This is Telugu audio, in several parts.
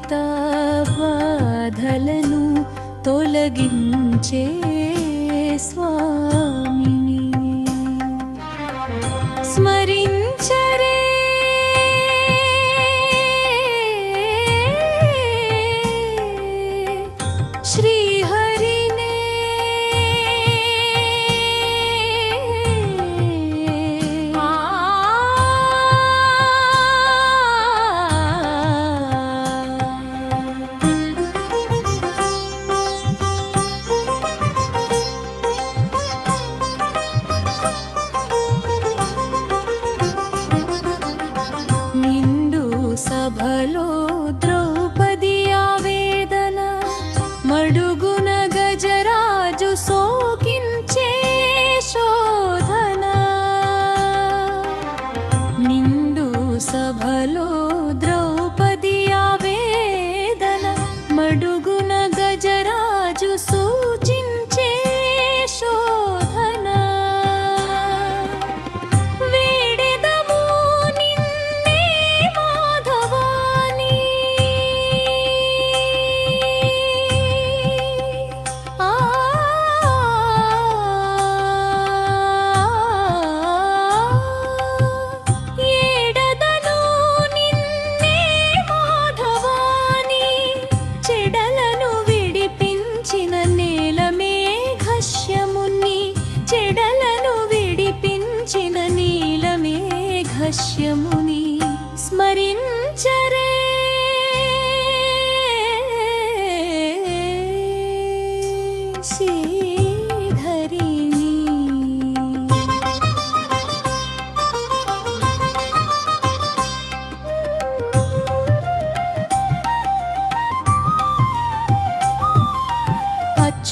సకలిత బాధలను తొలగించే స్వామిని స్మరించరే శ్రీహరినే నిండు సభలో ద్రౌపది ఆవేదన మడుగున గజరాజు సోకించే శోధన నిండు సభలో ద్రౌపది ఆవేదన మడుగున గజరాజు సూచించే శోధన వేడెదము నిన్నే మాధవాని ఏడదను నిన్నే మాధవాని చెడలను విడిపించిన నీలమే ఘష్యముని చెడలను విడిపించిన నీలమే ఘష్యముని స్మరించరే శ్రీధరిని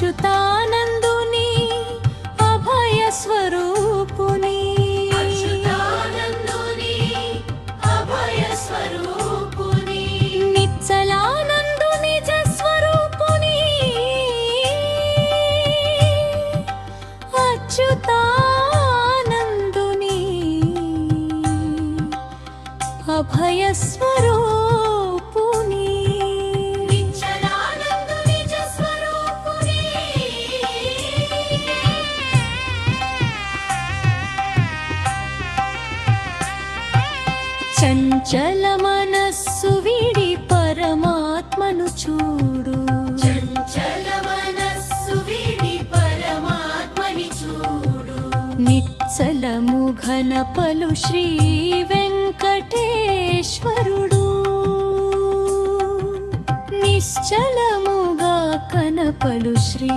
అచ్యుతానందుని అభయ స్వరూపుని నిచ్చలానందు నిజ స్వరూపుని అచ్యుతానందుని అభయ స్వరూపుని చంచల మనస్సు విడి పరమాత్మను చూడు నిచ్చలము ఘనపలు శ్రీ వెంకటేశ్వరుడు నిశ్చలముగా కనపలు శ్రీ